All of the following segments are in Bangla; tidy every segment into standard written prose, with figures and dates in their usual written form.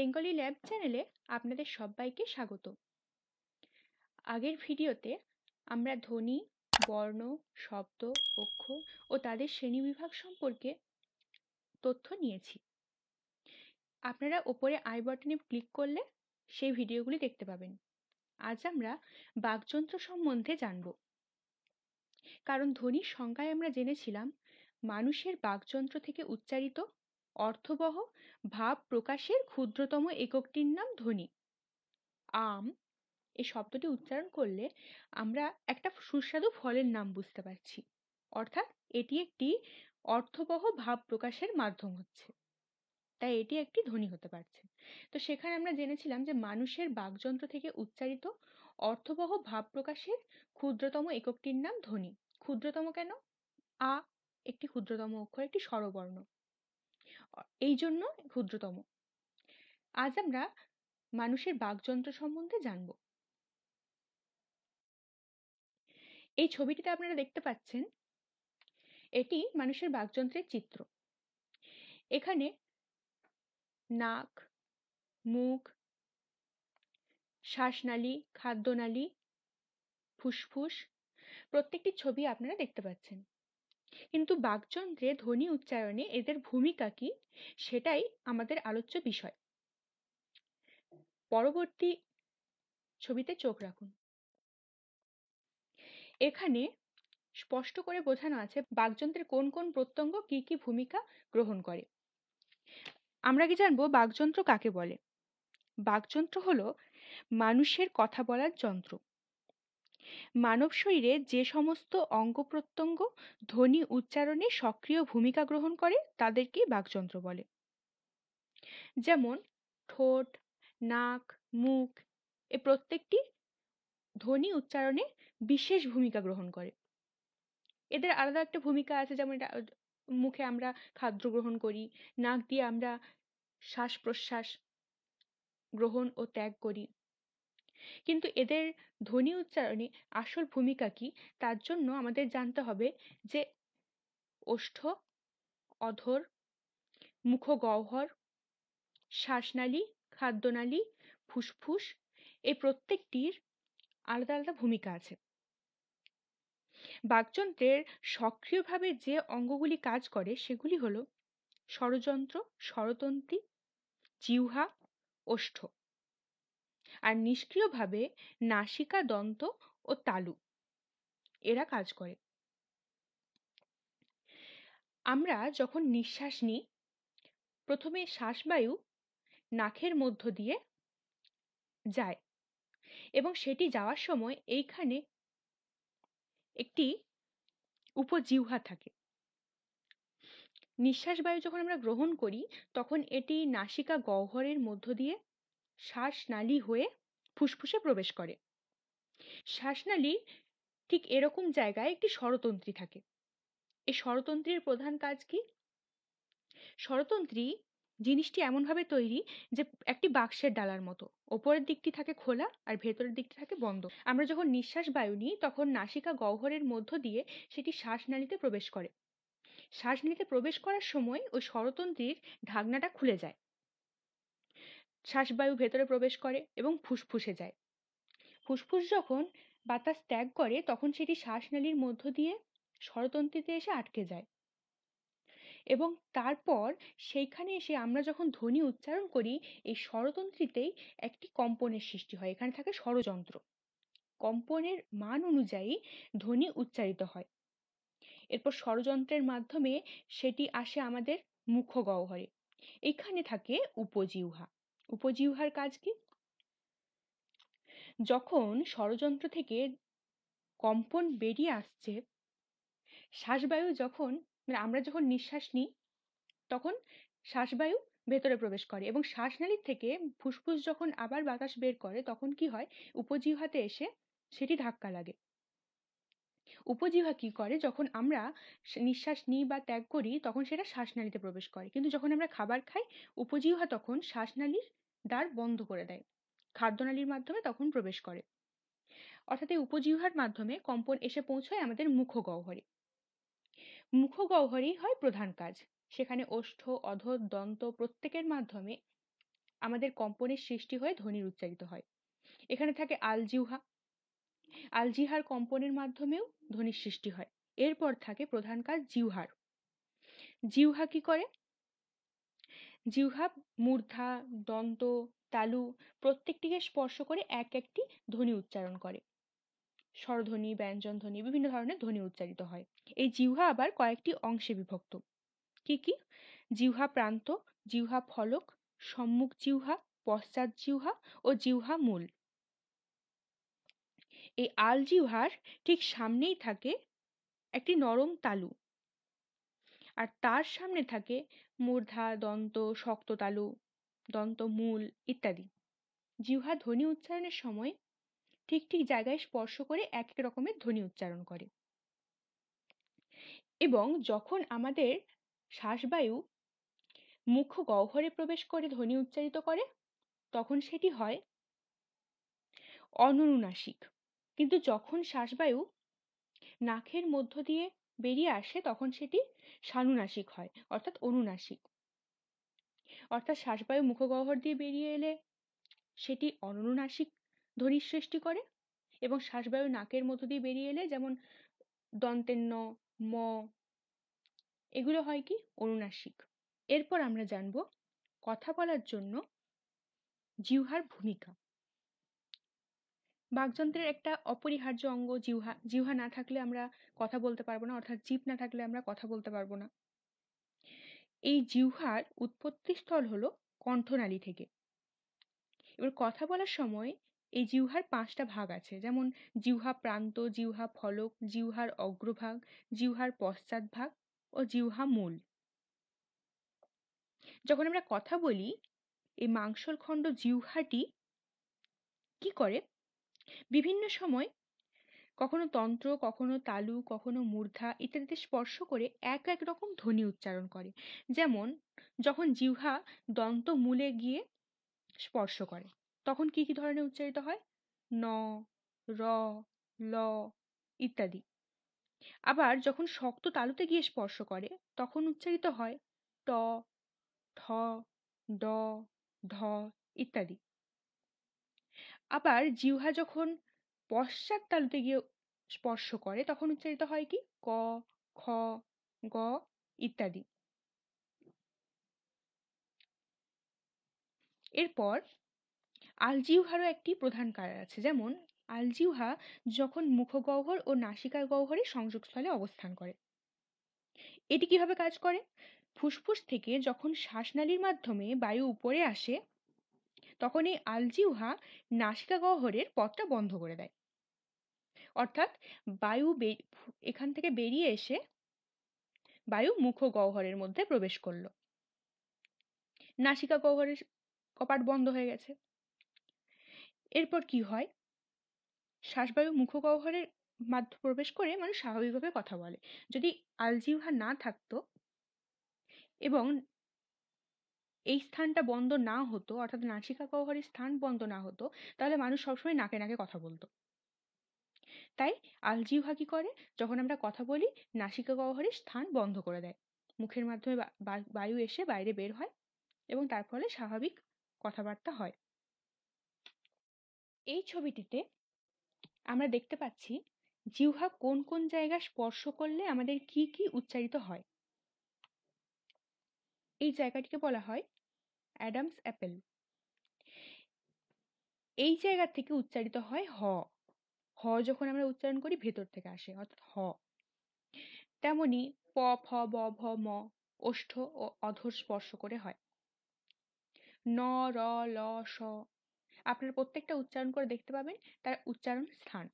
বেঙ্গলি ল্যাব চ্যানেলে আপনাদের সবাইকে স্বাগত। আগের ভিডিওতে আমরা ধ্বনি, বর্ণ, শব্দ, অক্ষর ও তাদের শ্রেণীবিভাগ সম্পর্কে তথ্য নিয়েছি। আপনারা ওপরে আই বাটনে ক্লিক করলে সেই ভিডিওগুলি দেখতে পাবেন। আজ আমরা বাকযন্ত্র সম্বন্ধে জানব। কারণ ধ্বনির সংজ্ঞায় আমরা জেনেছিলাম মানুষের বাকযন্ত্র থেকে উচ্চারিত অর্থবহ ভাব প্রকাশের ক্ষুদ্রতম এককটির নাম ধ্বনি। আম এই শব্দটি উচ্চারণ করলে আমরা একটা সুস্বাদু ফলের নাম বুঝতে পারছি, অর্থাৎ এটি একটি অর্থবহ ভাব প্রকাশের মাধ্যম হচ্ছে, তাই এটি একটি ধ্বনি হতে পারছে। তো সেখানে আমরা জেনেছিলাম যে মানুষের বাকযন্ত্র থেকে উচ্চারিত অর্থবহ ভাব প্রকাশের ক্ষুদ্রতম এককটির নাম ধ্বনি। ক্ষুদ্রতম কেন? আ একটি ক্ষুদ্রতম অক্ষর, একটি স্বরবর্ণ, এই জন্য ক্ষুদ্রতম। আজ আমরা মানুষের বাকযন্ত্র সম্বন্ধে জানব। এই ছবিটিতে আপনারা দেখতে পাচ্ছেন এটি মানুষের বাকযন্ত্রের চিত্র। এখানে নাক, মুখ, শ্বাসনালী, খাদ্যনালী, ফুসফুস প্রত্যেকটি ছবি আপনারা দেখতে পাচ্ছেন। কিন্তু বাকযন্ত্রে ধ্বনি উচ্চারণে এদের ভূমিকা কি, সেটাই আমাদের আলোচ্য বিষয়। পরবর্তী ছবিতে চোখ রাখুন। এখানে স্পষ্ট করে বোঝানো আছে বাকযন্ত্রের কোন কোন প্রত্যঙ্গ কি কি ভূমিকা গ্রহণ করে। আমরা কি জানবো বাকযন্ত্র কাকে বলে? বাকযন্ত্র হলো মানুষের কথা বলার যন্ত্র। মানব শরীরে যে সমস্ত অঙ্গ প্রত্যঙ্গ ধ্বনি উচ্চারণে সক্রিয় ভূমিকা গ্রহণ করে তাদেরকে বাকযন্ত্র বলে। যেমন ঠোঁট, নাক, মুখ এ প্রত্যেকটি ধ্বনি উচ্চারণে বিশেষ ভূমিকা গ্রহণ করে। এদের আলাদা একটা ভূমিকা আছে, যেমন এটা মুখে আমরা খাদ্য গ্রহণ করি, নাক দিয়ে আমরা শ্বাস প্রশ্বাস গ্রহণ ও ত্যাগ করি। কিন্তু এদের ধ্বনি উচ্চারণে আসল ভূমিকা কি, তার জন্য আমাদের জানতে হবে যে ওষ্ঠ, অধর, মুখগহ্বর, শ্বাসনালী, খাদ্যনালী, ফুসফুস এই প্রত্যেকটির আলাদা আলাদা ভূমিকা আছে। বাকযন্ত্রের সক্রিয়ভাবে যে অঙ্গগুলি কাজ করে সেগুলি হলো স্বরযন্ত্র, স্বরতন্ত্রী, জিহ্বা, ওষ্ঠ। আর নিষ্ক্রিয়ভাবে নাসিকা, দন্ত ও তালু এরা কাজ করে। আমরা যখন নিঃশ্বাস নিই, প্রথমে শ্বাসবায়ু নাকের মধ্য দিয়ে যায় এবং সেটি যাওয়ার সময় এইখানে একটি উপজিহ্বা থাকে। নিঃশ্বাস বায়ু যখন আমরা গ্রহণ করি তখন এটি নাসিকা গহ্বরের মধ্য দিয়ে শ্বাসনালী হয়ে ফুসফুসে প্রবেশ করে। শ্বাসনালী ঠিক এরকম জায়গায় একটি স্বরতন্ত্রী থাকে। এই স্বরতন্ত্রীর প্রধান কাজ কি? স্বরতন্ত্রী জিনিসটি এমনভাবে তৈরি যে একটি বাক্সের ডালার মতো, ওপরের দিকটি থাকে খোলা আর ভেতরের দিকটি থাকে বন্ধ। আমরা যখন নিঃশ্বাস বায়ু নিই তখন নাসিকা গহ্বরের মধ্য দিয়ে সেটি শ্বাসনালীতে প্রবেশ করে। শ্বাসনালীতে প্রবেশ করার সময় ওই স্বরতন্ত্রীর ঢাকনাটা খুলে যায়, শ্বাসবায়ু ভেতরে প্রবেশ করে এবং ফুসফুসে যায়। ফুসফুস যখন বাতাস ত্যাগ করে তখন সেটি শ্বাসনালীর মধ্য দিয়ে স্বরতন্ত্রীতে এসে আটকে যায় এবং তারপর সেইখানে এসে আমরা যখন ধ্বনি উচ্চারণ করি এই স্বরতন্ত্রীতেই একটি কম্পনের সৃষ্টি হয়। এখানে থাকে স্বরযন্ত্র, কম্পনের মান অনুযায়ী ধ্বনি উচ্চারিত হয়। এরপর স্বরযন্ত্রের মাধ্যমে সেটি আসে আমাদের মুখগহ্বরে। এখানে থাকে উপজিহ্বা। উপজিহ্বার কাজ কি? যখন স্বরযন্ত্র থেকে কম্পন বেরিয়ে আসছে, শ্বাসবায়ু যখন আমরা যখন নিঃশ্বাস নিই তখন শ্বাসবায়ু ভেতরে প্রবেশ করে এবং শ্বাসনালীর থেকে ফুসফুস যখন আবার বাতাস বের করে তখন কি হয়, উপজিহ্বাতে এসে সেটি ধাক্কা লাগে। উপজিহ্বা কি করে, যখন আমরা নিঃশ্বাস নিই বা ত্যাগ করি তখন সেটা শ্বাসনালীতে প্রবেশ করে, কিন্তু যখন আমরা খাবার খাই উপজিহ্বা তখন শ্বাসনালীর দ্বার বন্ধ করে দেয়, খাদ্যনালীর মাধ্যমে তখন প্রবেশ করে। অর্থাৎ এই উপজিহ্বার মাধ্যমে কম্পন এসে পৌঁছয় আমাদের মুখগহ্বরে। মুখগহ্বরেই হয় প্রধান কাজ। সেখানে ওষ্ঠ, অধর, দন্ত প্রত্যেকের মাধ্যমে আমাদের কম্পনের সৃষ্টি হয়ে ধ্বনির উচ্চারিত হয়। এখানে থাকে আলজিহ্বা, আলজিহার কম্পনের মাধ্যমেও ধ্বনির সৃষ্টি হয়। এরপর থাকে প্রধান কাজ জিহ্বার। জিহ্বা কি করে? জিহ্বা মূর্ধা, দন্ত, তালু প্রত্যেকটিকে স্পর্শ করে এক একটি ধ্বনি উচ্চারণ করে। স্বরধ্বনি, ব্যঞ্জন ধ্বনি, বিভিন্ন ধরনের ধ্বনি উচ্চারিত হয়। এই জিহ্বা আবার কয়েকটি অংশে বিভক্ত। কি কি? জিহ্বা প্রান্ত, জিহ্বা ফলক, সম্মুখ জিহ্বা, পশ্চাৎ জিহ্বা ও জিহ্বা মূল। এই আলজিহ্বার ঠিক সামনেই থাকে একটি নরম তালু, আর তার সামনে থাকে মূর্ধা, দন্ত, শক্ত তালু, দন্ত মূল ইত্যাদি। জিহ্বা ধ্বনি উচ্চারণের সময় ঠিক ঠিক জায়গায় স্পর্শ করে এক এক রকমের ধ্বনি উচ্চারণ করে। এবং যখন আমাদের শ্বাসবায়ু মুখ গহ্বরে প্রবেশ করে ধ্বনি উচ্চারিত করে, তখন সেটি হয় অননুনাসিক। কিন্তু যখন শ্বাসবায়ু নাকের মধ্য দিয়ে বেরিয়ে আসে, তখন সেটি সানুনাসিক হয়, অর্থাৎ অনুনাসিক। অর্থাৎ শ্বাসবায়ু মুখগহ্বর দিয়ে বেরিয়ে এলে সেটি অননুনাসিক ধ্বনির সৃষ্টি করে, এবং শ্বাসবায়ু নাকের মধ্য দিয়ে বেরিয়ে এলে, যেমন দন্তের ন, ম, এগুলো হয় কি অনুনাসিক। এরপর আমরা জানব কথা বলার জন্য জিহ্বার ভূমিকা। বাকযন্ত্রের একটা অপরিহার্য অঙ্গ জিহ্বা। জিহ্বা না থাকলে আমরা কথা বলতে পারবো না, অর্থাৎ জিভ না থাকলে আমরা কথা বলতে পারবো না। এই জিহ্বার উৎপত্তিস্থল হলো কণ্ঠনালী থেকে। এবার কথা বলার সময় এই জিহ্বার 5টা ভাগ আছে, যেমন জিহ্বা প্রান্ত, জিহ্বা ফলক, জিহ্বার অগ্রভাগ, জিহ্বার পশ্চাৎ ভাগ ও জিহ্বা মূল। যখন আমরা কথা বলি, এই মাংসল খণ্ড জিহ্বাটি কি করে? বিভিন্ন সময় কখনো তন্ত্র, কখনো তালু, কখনো মূর্ধা ইত্যাদিতে স্পর্শ করে এক এক রকম ধ্বনি উচ্চারণ করে। যেমন যখন জিহ্বা দন্ত মূলে গিয়ে স্পর্শ করে, তখন কি কি ধরনের উচ্চারিত হয়? ন, র, ল ইত্যাদি। আবার যখন শক্ত তালুতে গিয়ে স্পর্শ করে, তখন উচ্চারিত হয় ট, ঠ, ড, ঢ ইত্যাদি। আবার জিহ্বা যখন পশ্চাৎ তালুতে গিয়ে স্পর্শ করে, তখন উচ্চারিত হয় কি ক, খ, গ ইত্যাদি। এরপর আলজিহ্বারও একটি প্রধান কাজ আছে, যেমন আলজিহ্বা যখন মুখগহ্বর ও নাসিকা গহ্বরের সংযোগস্থলে অবস্থান করে। এটি কিভাবে কাজ করে? ফুসফুস থেকে যখন শ্বাসনালীর মাধ্যমে বায়ু উপরে আসে, তখন এই আলজিহ্বা নাসিকা গহ্বরের পথটা বন্ধ করে দেয়। অর্থাৎ বায়ু এখান থেকে বেরিয়ে এসে বায়ু মুখগহ্বরের মধ্যে প্রবেশ করলো, নাসিকা গহ্বরের কপাট বন্ধ হয়ে গেছে। এরপর কি হয়? শ্বাসবায়ু মুখগহ্বরের মাধ্যমে প্রবেশ করে মানুষ স্বাভাবিকভাবে কথা বলে। যদি আলজিহ্বা না থাকতো এবং এই স্থানটা বন্ধ না হতো, অর্থাৎ নাসিকা গহ্বরের স্থান বন্ধ না হতো, তাহলে মানুষ সবসময় নাকে নাকে কথা বলতো। তাই আলজিহ্বা কি করে? যখন আমরা কথা বলি, নাসিকা গহ্বরের স্থান বন্ধ করে দেয়, মুখের মাধ্যমে বায়ু এসে বাইরে বের হয় এবং তার ফলে স্বাভাবিক কথাবার্তা হয়। এই ছবিটিতে আমরা দেখতে পাচ্ছি জিহ্বা কোন কোন জায়গায় স্পর্শ করলে আমাদের কি কি উচ্চারিত হয়। এই জায়গাটিকে বলা হয় অ্যাডামস অ্যাপেল। এই জায়গা থেকে উচ্চারিত হয় হ। হ যখন আমরা উচ্চারণ করি ভেতর থেকে আসে, অর্থাৎ হ। তেমনি প, ফ, ব, ভ, ম ওষ্ঠ ও অধর স্পর্শ করে হয়। ন, র, ল, স আপনারা প্রত্যেকটা উচ্চারণ করে দেখতে পাবেন তার উচ্চারণ স্থান।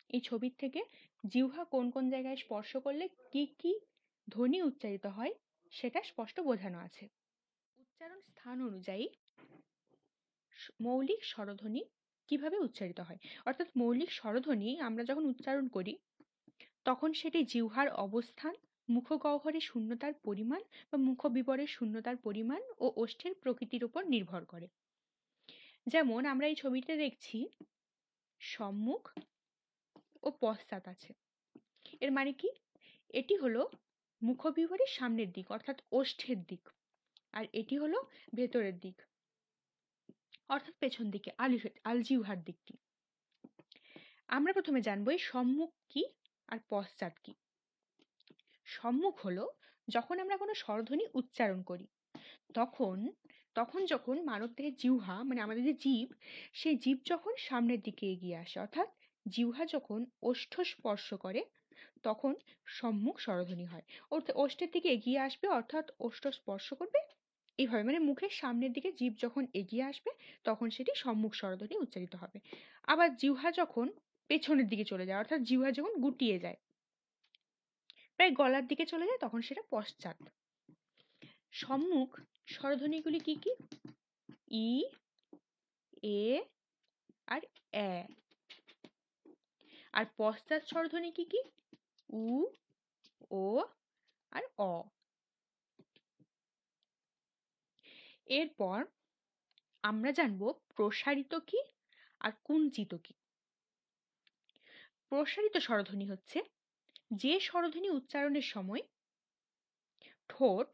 এই ছবির থেকে জিহ্বা কোন কোন জায়গায় স্পর্শ করলে কি কি ধ্বনি উচ্চারিত হয় সেটা স্পষ্ট বোঝানো আছে। উচ্চারণ স্থান অনুযায়ী মৌলিক স্বরধ্বনি কিভাবে উচ্চারিত হয়, অর্থাৎ মৌলিক স্বরধ্বনি আমরা যখন উচ্চারণ করি, তখন সেটি জিহ্বার অবস্থান, মুখগহ্বরের শূন্যতার পরিমাণ বা মুখবিবরের শূন্যতার পরিমাণ ও ওষ্ঠের প্রকৃতির উপর নির্ভর করে। যেমন আমরা এই ছবিতে দেখছি সম্মুখ ও পশ্চাৎ আছে। এর মানে কি? এটি হলো মুখবিবরের সামনের দিক, অর্থাৎ ওষ্ঠের দিক, আর এটি হলো ভেতরের দিক, অর্থাৎ পেছন দিকে, আলজিহ্বার দিকটি। আমরা প্রথমে জানবো এই সম্মুখ কি আর পশ্চাৎ কি। সম্মুখ হলো যখন আমরা কোনো স্বরধ্বনি উচ্চারণ করি, তখন যখন মানবদেহের জিহ্বা মানে আমাদের যে জীব, সেই জীব যখন সামনের দিকে এগিয়ে আসে, অর্থাৎ জিহ্বা যখন ওষ্ঠ স্পর্শ করে তখন সম্মুখ স্বরধ্বনি হয়। ওষ্ঠের দিকে এগিয়ে আসবে অর্থাৎ ওষ্ঠ স্পর্শ করবে, এইভাবে মানে মুখের সামনের দিকে জীব যখন এগিয়ে আসবে তখন সেটি সম্মুখ স্বরধ্বনি উচ্চারিত হবে। আবার জিহ্বা যখন পেছনের দিকে চলে যায়, অর্থাৎ জিহ্বা যখন গুটিয়ে যায়, প্রায় গলার দিকে চলে যায়, তখন সেটা পশ্চাৎ। সম্মুখ স্বরধ্বনিগুলি কি কি? ই, এ আর এ। আর পশ্চাৎ স্বরধ্বনি কি কি? উ, ও আর অ। এরপর আমরা জানবো প্রসারিত কি আর কুঞ্চিত কি। প্রসারিত স্বরধ্বনি হচ্ছে যে স্বরধ্বনি উচ্চারণের সময় ঠোঁট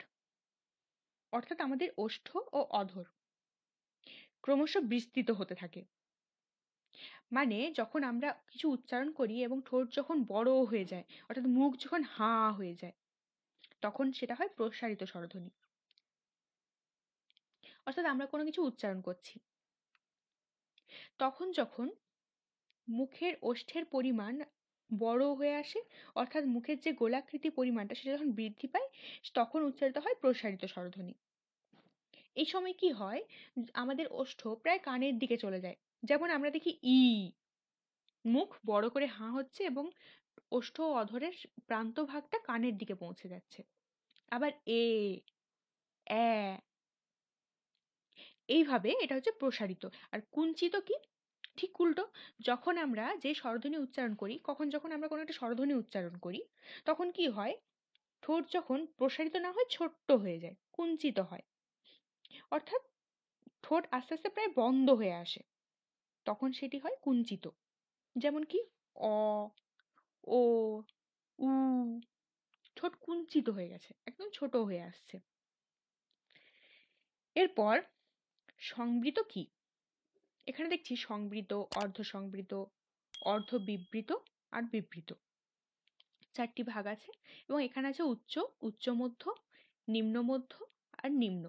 অর্থাৎ আমাদের ওষ্ঠ ও অধর ক্রমশ বিস্তৃত হতে থাকে। মানে যখন আমরা কিছু উচ্চারণ করি এবং ঠোঁট যখন বড় হয়ে যায়, অর্থাৎ মুখ যখন হা হয়ে যায়, তখন সেটা হয় প্রসারিত স্বরধ্বনি। অর্থাৎ আমরা কোনো কিছু উচ্চারণ করছি, তখন যখন মুখের ওষ্ঠের পরিমাণ বড় হয়ে আসে, অর্থাৎ মুখের যে গোলাকৃতি পরিমাণটা সেটা যখন বৃদ্ধি পায়, তখন উচ্চারিত হয় প্রসারিত স্বরধ্বনি। এই সময় কি হয়, আমাদের ওষ্ঠ প্রায় কানের দিকে চলে যায়। যেমন আমরা দেখি ই, মুখ বড় করে হাঁ হচ্ছে এবং ওষ্ঠ ও অধরের প্রান্ত ভাগটা কানের দিকে পৌঁছে যাচ্ছে। আবার এ, এ, এইভাবে এটা হচ্ছে প্রসারিত। আর কুঞ্চিত কি? ঠিক উল্টো। যখন আমরা যে স্বরধ্বনি উচ্চারণ করি, যখন আমরা কোনো একটা স্বরধ্বনি উচ্চারণ করি, তখন কি হয়, ঠোঁট যখন প্রসারিত না হয় ছোট্ট হয়ে যায়, কুঞ্চিত হয়, অর্থাৎ ঠোঁট আস্তে আস্তে প্রায় বন্ধ হয়ে আসে, তখন সেটি হয় কুঞ্চিত। যেমন কি অ, ও, উ, ঠোঁট কুঞ্চিত হয়ে গেছে, একদম ছোট হয়ে আসছে। এরপর সংবৃত কি? এখানে দেখছি সংবৃত, অর্ধ সংবৃত, অর্ধ বিবৃত আর বিবৃত, চারটি ভাগ আছে। এবং এখানে আছে উচ্চ, উচ্চ মধ্য, নিম্ন মধ্য আর নিম্ন।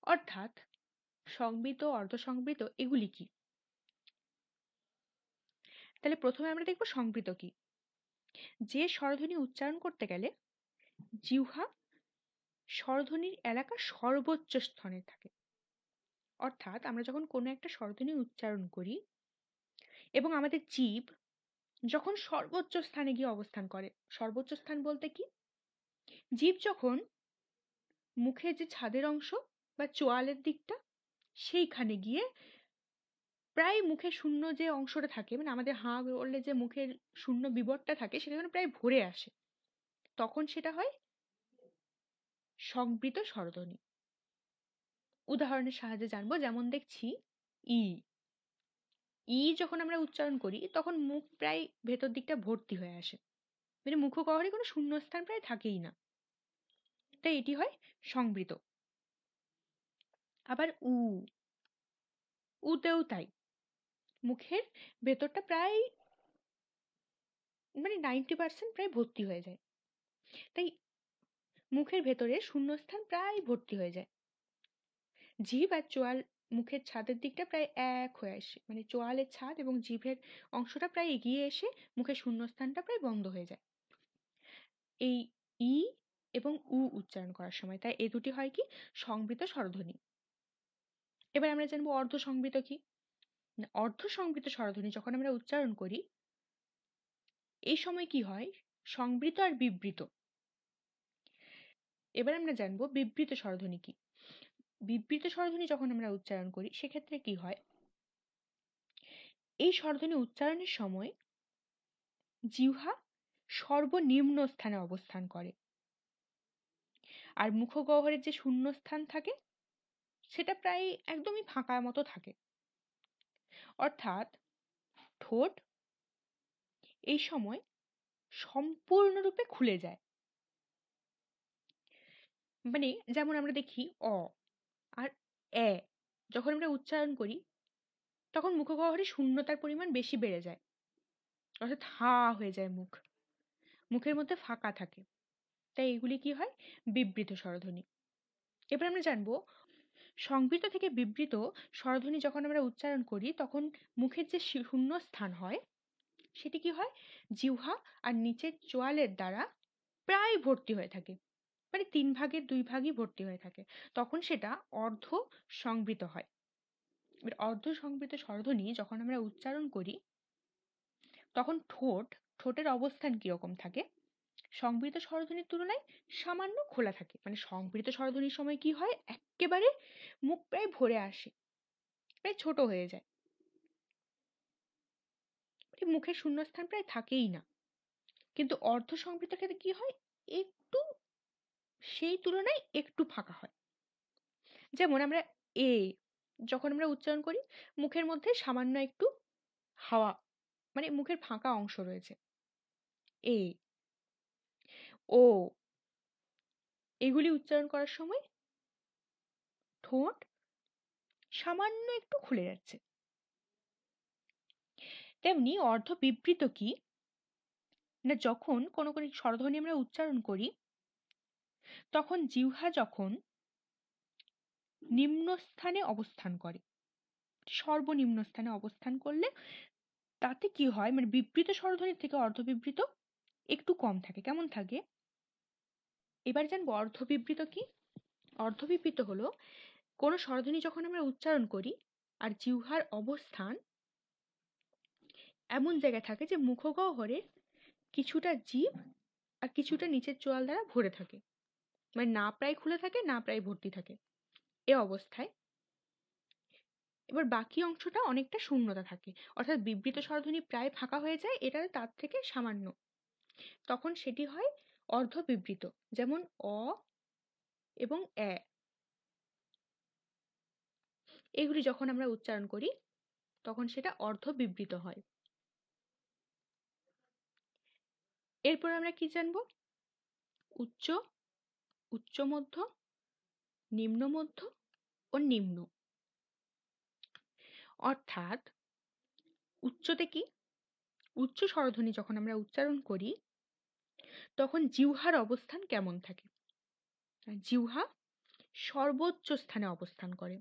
অর্থাৎ সংবৃত, অর্ধ সংবৃত এগুলি কি? তাহলে প্রথমে আমরা দেখব সংবৃত কি। যে স্বরধ্বনি উচ্চারণ করতে গেলে জিহ্বা স্বরধ্বনির এলাকা সর্বোচ্চ স্থানে থাকে। অর্থাৎ আমরা যখন কোনো একটা স্বরধ্বনি উচ্চারণ করি এবং আমাদের জিভ যখন সর্বোচ্চ স্থানে গিয়ে অবস্থান করে, সর্বোচ্চ স্থান বলতে কি, জিভ যখন মুখের যে ছাদের অংশ বা চোয়ালের দিকটা সেইখানে গিয়ে প্রায় মুখের শূন্য যে অংশটা থাকে, মানে আমাদের হাঁ করলে যে মুখের শূন্য বিবরটা থাকে সেটা যেন প্রায় ভরে আসে, তখন সেটা হয় সংবৃত স্বরধ্বনি। উদাহরণের সাহায্যে জানবো, যেমন দেখছি ই, ই যখন আমরা উচ্চারণ করি তখন মুখ প্রায় ভেতর দিকটা ভর্তি হয়ে আসে, মানে মুখগহ্বরে কোনো শূন্যস্থান প্রায় থাকেই না, তাই এটি হয় সংবৃত। আবার উ, উতেও তাই, মুখের ভেতরটা প্রায় মানে 90% প্রায় ভর্তি হয়ে যায়, তাই মুখের ভেতরে শূন্যস্থান প্রায় ভর্তি হয়ে যায়। জিভ আর চোয়াল মুখের ছাদের দিকটা প্রায় এক হয়ে আসে, মানে চোয়ালের ছাদ এবং জিভের অংশটা প্রায় এগিয়ে এসে মুখের শূন্যস্থানটা প্রায় বন্ধ হয়ে যায় এই ই এবং উ উচ্চারণ করার সময়, তাই এ দুটি হয় কি সংবৃত স্বরধ্বনি। এবার আমরা জানবো অর্ধ সংবৃত কি। অর্ধ সংবৃত স্বরধ্বনি যখন আমরা উচ্চারণ করি, এই সময় কি হয়, সংবৃত আর বিবৃত। এবার আমরা জানবো বিবৃত স্বরধ্বনি কি। বিবৃত স্বরধ্বনি যখন আমরা উচ্চারণ করি সেক্ষেত্রে কি হয়, এই স্বরধ্বনি উচ্চারণের সময় জিহ্বা সর্বনিম্ন স্থানে অবস্থান করে আর মুখগহ্বরের যে শূন্যস্থান থাকে সেটা প্রায় একদমই ফাঁকা মতো থাকে। অর্থাৎ ঠোঁট এই সময় সম্পূর্ণরূপে খুলে যায়। মানে যেমন আমরা দেখি অ, আর এ যখন আমরা উচ্চারণ করি তখন মুখগহ্বরে শূন্যতার পরিমাণ বেশি বেড়ে যায়, অর্থাৎ হা হয়ে যায় মুখ, মুখের মধ্যে ফাঁকা থাকে। তাই এগুলি কি হয়? বিবৃত স্বরধ্বনি। এবার আমরা জানবো সংবৃত থেকে বিবৃত স্বরধ্বনি যখন আমরা উচ্চারণ করি তখন মুখের যে শূন্য স্থান হয় সেটি কি হয়? জিহ্বা আর নিচের চোয়ালের দ্বারা প্রায় ভর্তি হয়ে থাকে, মানে 3/2 ভর্তি হয়ে থাকে। তখন সেটা অর্ধ সংবৃত হয়। এবার অর্ধ সংবৃত স্বরধ্বনি যখন আমরা উচ্চারণ করি তখন ঠোঁটের অবস্থান কিরকম থাকে? সংবৃত স্বরধ্বনির তুলনায় সামান্য খোলা থাকে। মানে সংবৃত স্বরধ্বনির সময় কি হয়? একেবারে মুখ প্রায় ভরে আসে, প্রায় ছোট হয়ে যায়, মুখের শূন্যস্থান প্রায় থাকেই না। কিন্তু অর্ধ সংবৃত ক্ষেত্রে কি হয়? একটু, সেই তুলনায় একটু ফাঁকা হয়। যেমন আমরা এ যখন আমরা উচ্চারণ করি মুখের মধ্যে সামান্য একটু হাওয়া, মানে মুখের ফাঁকা অংশ রয়েছে। এ, ও এগুলি উচ্চারণ করার সময় ঠোঁট সামান্য একটু খুলে যাচ্ছে। তেমনি অর্ধ বিবৃত কি না, যখন কোনো কোনো স্বরধ্বনি আমরা উচ্চারণ করি তখন জিহ্বা যখন নিম্নস্থানে অবস্থান করে, সর্বনিম্ন স্থানে অবস্থান করলে তাতে কি হয়? মানে বিবৃত স্বরধ্বনির থেকে অর্ধবিবৃত একটু কম থাকে। কেমন থাকে? এবার জানবো অর্ধবিবৃত কি। অর্ধবিবৃত হলো কোনো স্বরধ্বনি যখন আমরা উচ্চারণ করি আর জিহ্বার অবস্থান এমন জায়গায় থাকে যে মুখগহ্বরে কিছুটা জিভ আর কিছুটা নিচের চোয়াল দ্বারা ভরে থাকে, মানে না প্রায় খুলে থাকে না প্রায় ভর্তি থাকে। এ অবস্থায় এবার বাকি অংশটা অনেকটা শূন্যতা থাকে, অর্থাৎ বিবৃত স্বরধ্বনি প্রায় ফাঁকা হয়ে যায়, এটা তার থেকে সামান্য। তখন সেটি হয় অর্ধবিবৃত। যেমন অ এবং এ, এগুলি যখন আমরা উচ্চারণ করি তখন সেটা অর্ধবিবৃত হয়। এরপর আমরা কি জানবো? উচ্চ, উচ্চ মধ্য, নিম্ন মধ্য ও নিম্ন। অর্থাৎ উচ্চতে কি? উচ্চ স্বরধ্বনি যখন আমরা উচ্চারণ করি তখন জিহ্বার অবস্থান কেমন থাকে? জিহ্বা সর্বোচ্চ স্থানে অবস্থান করে,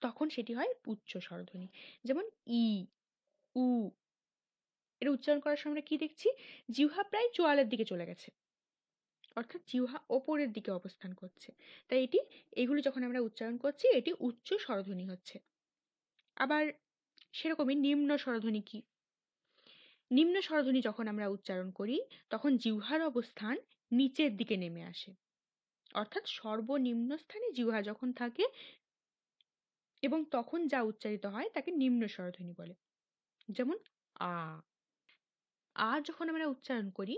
তখন সেটি হয় উচ্চ স্বরধ্বনি। যেমন ই, উ, এটা উচ্চারণ করার সময় আমরা কি দেখছি? জিহ্বা প্রায় চোয়ালের দিকে চলে গেছে, অর্থাৎ জিহ্বা ওপরের দিকে অবস্থান করছে। তাই এগুলি যখন আমরা উচ্চারণ করছি এটি উচ্চ স্বরধ্বনি হচ্ছে। আবার সেরকমই নিম্ন স্বরধ্বনি কি? নিম্ন স্বরধ্বনি যখন আমরা উচ্চারণ করি তখন জিহ্বার অবস্থান নিচের দিকে নেমে আসে, অর্থাৎ সর্বনিম্ন স্থানে জিহ্বা যখন থাকে এবং তখন যা উচ্চারিত হয় তাকে নিম্ন স্বরধ্বনি বলে। যেমন আ, আ যখন আমরা উচ্চারণ করি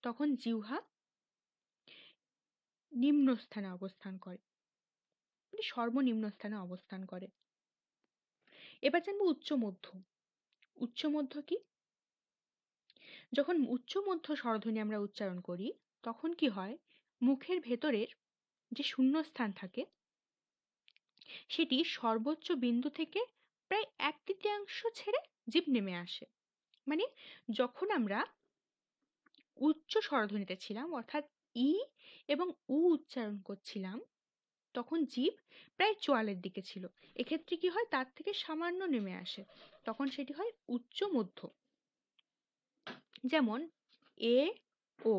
তখন জিহ্বা নিম্ন স্থানে অবস্থান করে, মানে সর্বনিম্ন স্থানে অবস্থান করে। এবার জানবো উচ্চ মধ্য। উচ্চ মধ্য কি? যখন উচ্চ মধ্য স্বরধ্বনি আমরা উচ্চারণ করি তখন কি হয়? মুখের ভেতরের যে শূন্যস্থান থাকে সেটি সর্বোচ্চ বিন্দু থেকে প্রায় 1/3 ছেড়ে জিভ নেমে আসে। মানে যখন আমরা উচ্চ স্বরধ্বনিতে ছিলাম অর্থাৎ ই এবং উ উচ্চারণ করছিলাম তখন জিভ প্রায় চোয়ালের দিকে ছিল, এক্ষেত্রে কি হয়? তার থেকে সামান্য নেমে আসে, তখন সেটি হয় উচ্চ মধ্য। যেমন এ, ও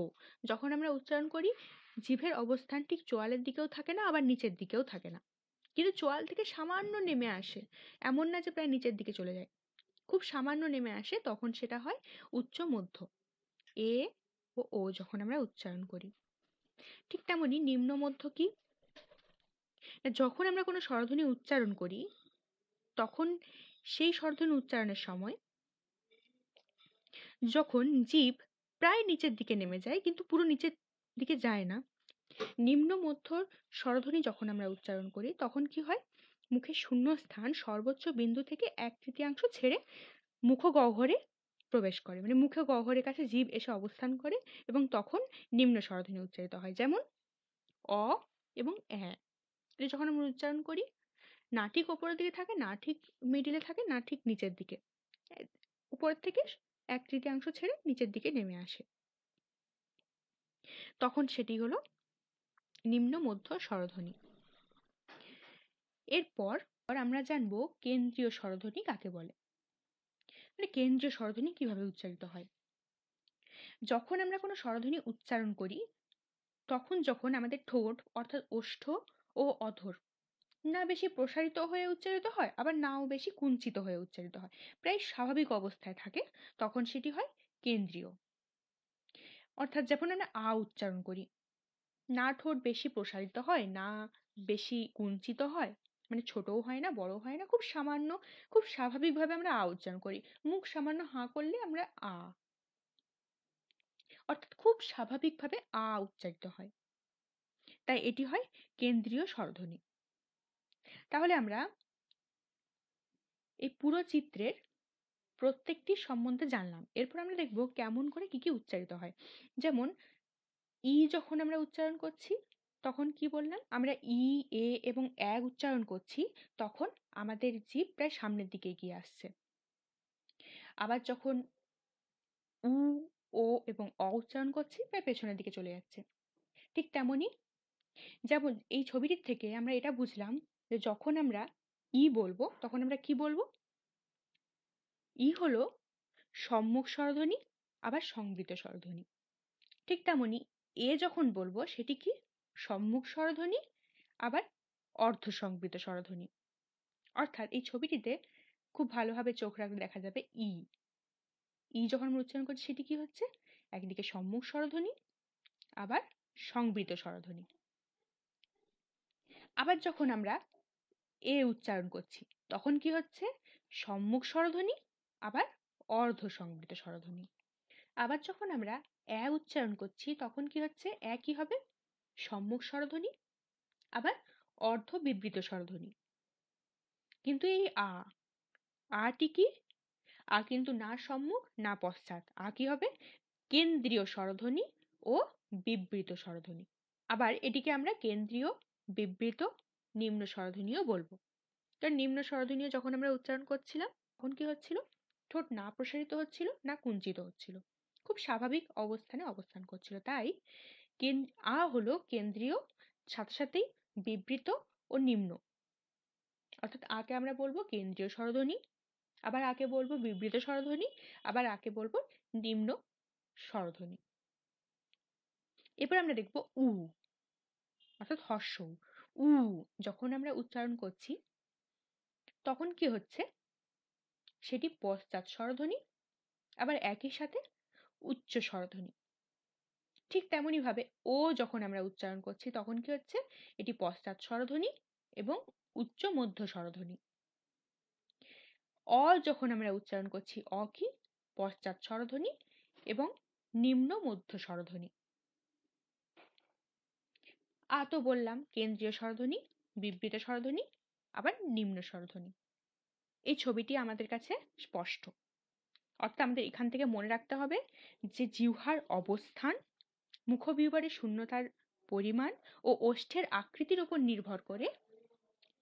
যখন আমরা উচ্চারণ করি জিভের অবস্থান ঠিক চোয়ালের দিকেও থাকে না আবার নিচের দিকেও থাকে না, কিন্তু চোয়াল থেকে সামান্য নেমে আসে, এমন না যে প্রায় নিচের দিকে চলে যায়, খুব সামান্য নেমে আসে, তখন সেটা হয় উচ্চ মধ্য। এ ও ও যখন আমরা উচ্চারণ করি। ঠিক তেমনি নিম্ন মধ্য কি? যখন আমরা কোনো স্বরধ্বনি উচ্চারণ করি তখন সেই স্বরধ্বনি উচ্চারণের সময় যখন জিভ প্রায় নিচের দিকে নেমে যায় কিন্তু পুরো নিচের দিকে যায় না, নিম্ন মধ্য স্বরধ্বনি যখন আমরা উচ্চারণ করি তখন কি হয়? মুখের শূন্যস্থান সর্বোচ্চ বিন্দু থেকে 1/3 ছেড়ে মুখগহ্বরে প্রবেশ করে, মানে মুখগহ্বরের কাছে জিভ এসে অবস্থান করে এবং তখন নিম্ন স্বরধ্বনি উচ্চারিত হয়। যেমন অ, এবং এটা যখন আমরা উচ্চারণ করি, না ঠিক ওপরের দিকে থাকে, না ঠিক মিডিলে থাকে, না ঠিক নিচের দিকে, উপরের থেকে 1/3 ছেড়ে নিচের দিকে নেমে আসে, তখন সেটি হলো নিম্ন মধ্য স্বরধ্বনি। এরপর আমরা জানবো কেন্দ্রীয় স্বরধ্বনি কাকে বলে। মানে কেন্দ্রীয় স্বরধ্বনি কিভাবে উচ্চারিত হয়। যখন আমরা কোনো স্বরধ্বনি উচ্চারণ করি, তখন যখন আমাদের ঠোঁট অর্থাৎ ওষ্ঠ ও অধর না বেশি প্রসারিত হয়ে উচ্চারিত হয়, আবার নাও বেশি কুঞ্চিত হয়ে উচ্চারিত হয়, প্রায় স্বাভাবিক অবস্থায় থাকে, তখন সেটি হয় কেন্দ্রীয়। অর্থাৎ যখন আমরা আ উচ্চারণ করি, না ঠোঁট বেশি প্রসারিত হয়, না বেশি কুঞ্চিত হয়, মানে ছোটও হয় না বড় হয় না, খুব সামান্য, খুব স্বাভাবিকভাবে আমরা আ উচ্চারণ করি। মুখ সামান্য হাঁ করলে আমরা আ, অর্থাৎ খুব স্বাভাবিকভাবে আ উচ্চারিত হয়, তাই এটি হয় কেন্দ্রীয় স্বরধ্বনি। তাহলে আমরা এই পুরো চিত্রের প্রত্যেকটি সম্বন্ধে জানলাম। এরপর আমরা দেখব কেমন করে কি কি উচ্চারিত হয়। যেমন ই যখন আমরা উচ্চারণ করছি, তখন কি বললাম, আমরা ই, এ এবং এ উচ্চারণ করছি, তখন আমাদের জিভ প্রায় সামনের দিকে এগিয়ে আসছে। আবার যখন উ, ও এবং অ উচ্চারণ করছি, প্রায় পেছনের দিকে চলে যাচ্ছে। ঠিক তেমনি, যেমন এই ছবিটির থেকে আমরা এটা বুঝলাম যে যখন আমরা ই বলবো, তখন আমরা কি বলবো, ই হলো সম্মুখ স্বরধ্বনি, আবার সংবৃত স্বরধ্বনি। ঠিক তেমনি এ যখন বলবো, সেটি কি সম্মুখ স্বরধ্বনি, আবার অর্ধ সংবৃত স্বরধ্বনি। অর্থাৎ এই ছবিটিতে খুব ভালোভাবে চোখ রাখলে দেখা যাবে ই, ই যখন আমরা উচ্চারণ করছি, সেটি কি হচ্ছে, একদিকে সম্মুখ স্বরধ্বনি, আবার সংবৃত স্বরধ্বনি। আবার যখন আমরা এ উচ্চারণ করছি, তখন কি হচ্ছে, সম্মুখ স্বরধ্বনি, আবার অর্ধ সংবৃত স্বরধ্বনি। আবার যখন আমরা এ উচ্চারণ করছি, তখন কি হচ্ছে, এ কি হবে, সম্মুখ স্বরধ্বনি, আবার অর্ধ বিবৃত স্বরধ্বনি। কিন্তু এই আটি কি, আ কিন্তু না সম্মুখ না পশ্চাৎ, আ কি হবে, কেন্দ্রীয় স্বরধ্বনি ও বিবৃত স্বরধ্বনি। আবার এটিকে আমরা কেন্দ্রীয়, বিবৃত, নিম্ন স্বরধ্বনিও বলবো। তো নিম্ন স্বরধ্বনিও যখন আমরা উচ্চারণ করছিলাম, তখন কি হচ্ছিল, ঠোঁট না প্রসারিত হচ্ছিল, না কুঞ্চিত হচ্ছিল, খুব স্বাভাবিক অবস্থানে অবস্থান করছিল। তাই আ হলো কেন্দ্রীয়, সাথে সাথেই বিবৃত ও নিম্ন। অর্থাৎ আকে আমরা বলবো কেন্দ্রীয় স্বরধ্বনি, আবার আকে বলবো বিবৃত স্বরধ্বনি, আবার আকে বলবো নিম্ন স্বরধ্বনি। এরপর আমরা দেখব উ, অর্থাৎ হর্ষ উ যখন আমরা উচ্চারণ করছি, তখন কি হচ্ছে, সেটি পশ্চাৎ স্বরধ্বনি, আবার একই সাথে উচ্চ স্বরধ্বনি। ঠিক তেমনি ভাবে ও যখন আমরা উচ্চারণ করছি, তখন কি হচ্ছে, এটি পশ্চাৎ স্বরধ্বনি এবং উচ্চ মধ্য স্বরধ্বনি। অ যখন আমরা উচ্চারণ করছি, অ কি, পশ্চাৎ স্বরধ্বনি এবং নিম্ন মধ্য স্বরধ্বনি। আ তো বললাম কেন্দ্রীয় স্বরধ্বনি, বিবৃত স্বরধ্বনি, আবার নিম্ন স্বরধ্বনি। এই ছবিটি আমাদের কাছে স্পষ্ট। অর্থাৎ আমাদের এখান থেকে মনে রাখতে হবে যে জিহ্বার অবস্থান, মুখবিহ্বরের শূন্যতার পরিমাণ ও ওষ্ঠের আকৃতির উপর নির্ভর করে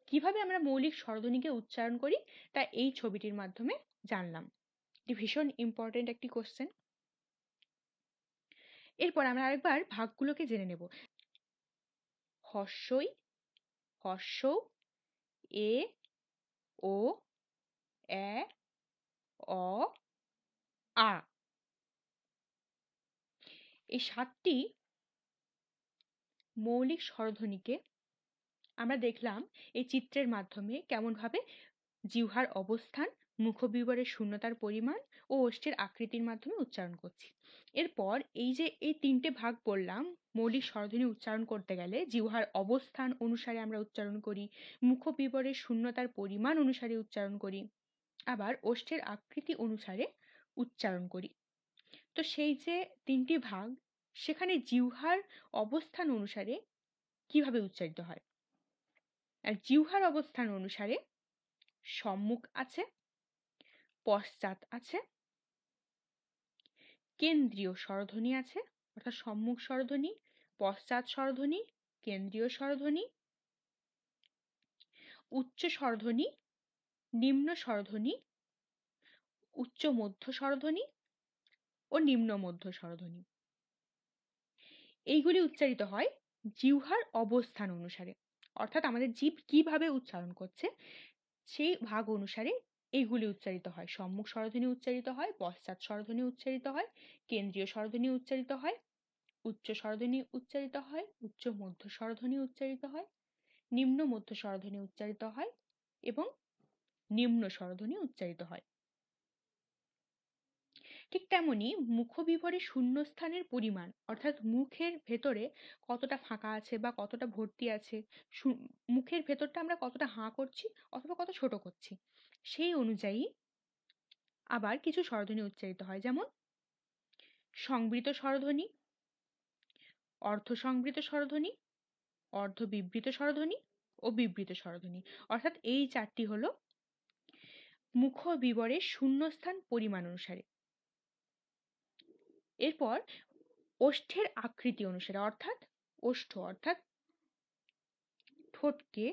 কিভাবে আমরা মৌলিক স্বরধ্বনিকে উচ্চারণ করি, তা এই ছবিটির মাধ্যমে জানলাম। এটি ভীষণ ইম্পর্টেন্ট একটি কোশ্চেন। এরপর আমরা আরেকবার ভাগগুলোকে জেনে নেব। হর্ষই, হর্ষ, এ, ও, এ, অ, আ। এই 7টি মৌলিক স্বরধ্বনিকে আমরা দেখলাম এই চিত্রের মাধ্যমে কেমন ভাবে জিহ্বার অবস্থান, মুখবিহ্বরের শূন্যতার পরিমাণ ও ওষ্ঠের আকৃতির মাধ্যমে উচ্চারণ করছি। এরপর এই যে এই 3টে ভাগ বললাম, মৌলিক স্বরধ্বনি উচ্চারণ করতে গেলে জিহ্বার অবস্থান অনুসারে আমরা উচ্চারণ করি, মুখবিহ্বরের শূন্যতার পরিমাণ অনুসারে উচ্চারণ করি, আবার ওষ্ঠের আকৃতি অনুসারে উচ্চারণ করি। তো সেই যে 3টি ভাগ, সেখানে জিহ্বার অবস্থান অনুসারে কিভাবে উচ্চারিত হয়। আর জিহ্বার অবস্থান অনুসারে সম্মুখ আছে, পশ্চাৎ আছে, কেন্দ্রীয় স্বরধ্বনি আছে, অর্থাৎ সম্মুখ স্বরধ্বনি, পশ্চাৎ স্বরধ্বনি, কেন্দ্রীয় স্বরধ্বনি, উচ্চ স্বরধ্বনি, নিম্ন স্বরধ্বনি, উচ্চ মধ্য স্বরধ্বনি ও নিম্ন মধ্য স্বরধ্বনি। এইগুলি উচ্চারিত হয় জিহ্বার অবস্থান অনুসারে, অর্থাৎ আমাদের জিভ কিভাবে উচ্চারণ করছে সেই ভাগ অনুসারে এইগুলি উচ্চারিত হয়। সম্মুখ স্বরধ্বনি উচ্চারিত হয়, পশ্চাৎ স্বরধ্বনি উচ্চারিত হয়, কেন্দ্রীয় স্বরধ্বনি উচ্চারিত হয়, উচ্চ স্বরধ্বনি উচ্চারিত হয়, উচ্চ মধ্য স্বরধ্বনি উচ্চারিত হয়, নিম্ন মধ্য স্বরধ্বনি উচ্চারিত হয় এবং নিম্ন স্বরধ্বনি উচ্চারিত হয়। ঠিক তেমনি মুখবিবরে শূন্যস্থানের পরিমাণ, অর্থাৎ মুখের ভেতরে কতটা ফাঁকা আছে বা কতটা ভর্তি আছে, মুখের ভেতরটা আমরা কতটা হাঁ করছি অথবা কত ছোট করছি, সেই অনুযায়ী আবার কিছু স্বরধ্বনি উচ্চারিত হয়। যেমন সংবৃত স্বরধ্বনি, অর্ধসংবৃত স্বরধ্বনি, অর্ধবিবৃত স্বরধ্বনি ও বিবৃত স্বরধ্বনি। অর্থাৎ এই চারটি হলো মুখবিবরের শূন্যস্থান পরিমাণ অনুসারে। এরপর ওষ্ঠের আকৃতি অনুসারে, অর্থাৎ ওষ্ঠ অর্থাৎ ঠোঁটকে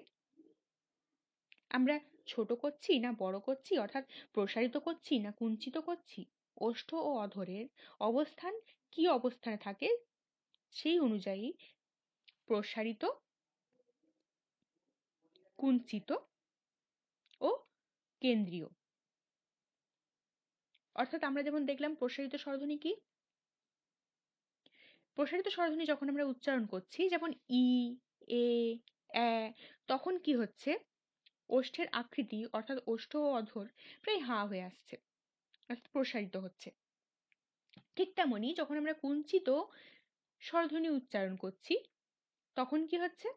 আমরা ছোট করছি না বড় করছি, অর্থাৎ প্রসারিত করছি না কুঞ্চিত করছি, ওষ্ঠ ও অধরের অবস্থান কি অবস্থানে থাকে সেই অনুযায়ী প্রসারিত, কুঞ্চিত ও কেন্দ্রীয়। অর্থাৎ আমরা যেমন দেখলাম প্রসারিত স্বরধ্বনি কি, প্রসারিত স্বরধ্বনি যখন আমরা উচ্চারণ করছি, যেমন ই, এ, এ, তখন কি হচ্ছে, ওষ্ঠের আকৃতি অর্থাৎ ওষ্ঠ ও অধর প্রায় হা হয়ে আসছে, অর্থাৎ প্রসারিত হচ্ছে। ঠিক তেমনি যখন আমরা কুঞ্চিত স্বরধ্বনি উচ্চারণ করছি তখন কি হচ্ছে,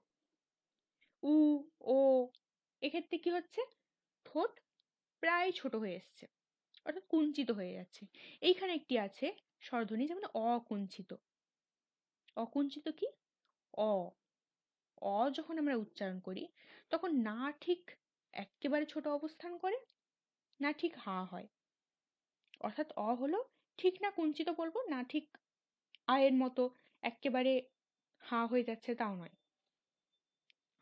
উ, ও, এক্ষেত্রে কি হচ্ছে, ঠোঁট প্রায় ছোট হয়ে এসছে, অর্থাৎ কুঞ্চিত হয়ে যাচ্ছে। এইখানে একটি আছে স্বরধ্বনি যেমন অকুঞ্চিত। অকুঞ্চিত কি, অ, অ যখন আমরা উচ্চারণ করি তখন না ঠিক একেবারে ছোট অবস্থান করে, না ঠিক হা হয়। অর্থাৎ অ হলো ঠিক না কুঞ্চিত বলবো, না ঠিক আয়ের মতো একেবারে হা হয়ে যাচ্ছে তাও নয়,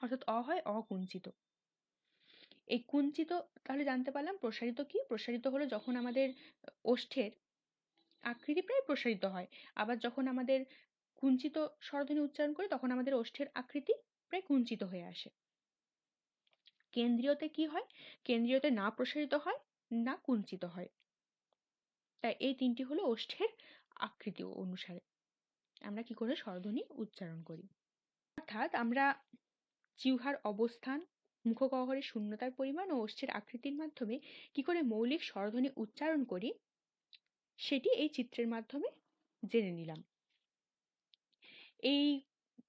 অর্থাৎ অ হয় অকুঞ্চিত। এই কুঞ্চিত তাহলে জানতে পারলাম। প্রসারিত কি, প্রসারিত হলো যখন আমাদের ওষ্ঠের আকৃতি প্রায় প্রসারিত হয়, আবার যখন আমাদের কুঞ্চিত স্বরধ্বনি উচ্চারণ করি তখন আমাদের ওষ্ঠের আকৃতি প্রায় কুঞ্চিত হয়ে আসে। কেন্দ্রীয়তে কি হয়, কেন্দ্রীয়তে না প্রসারিত হয় না কুঞ্চিত হয়। তাই এই তিনটি হলো ওষ্ঠের আকৃতি অনুসারে আমরা কি করে স্বরধ্বনি উচ্চারণ করি। অর্থাৎ আমরা জিহ্বার অবস্থান, মুখগহ্বরের শূন্যতার পরিমাণ ও ওষ্ঠের আকৃতির মাধ্যমে কি করে মৌলিক স্বরধ্বনি উচ্চারণ করি সেটি এই চিত্রের মাধ্যমে জেনে নিলাম। এই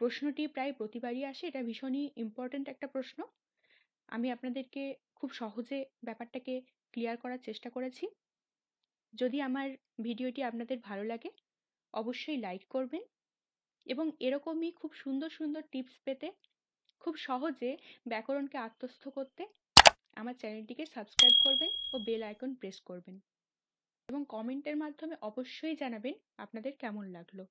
প্রশ্নটি প্রায় প্রতিবারই আসে, এটা ভীষণই ইম্পর্ট্যান্ট একটা প্রশ্ন। আমি আপনাদেরকে খুব সহজে ব্যাপারটাকে ক্লিয়ার করার চেষ্টা করেছি। যদি আমার ভিডিওটি আপনাদের ভালো লাগে অবশ্যই লাইক করবেন এবং এরকমই খুব সুন্দর সুন্দর টিপস পেতে, খুব সহজে ব্যাকরণকে আত্মস্থ করতে আমার চ্যানেলটিকে সাবস্ক্রাইব করবেন ও বেল আইকন প্রেস করবেন এবং কমেন্টের মাধ্যমে অবশ্যই জানাবেন আপনাদের কেমন লাগলো।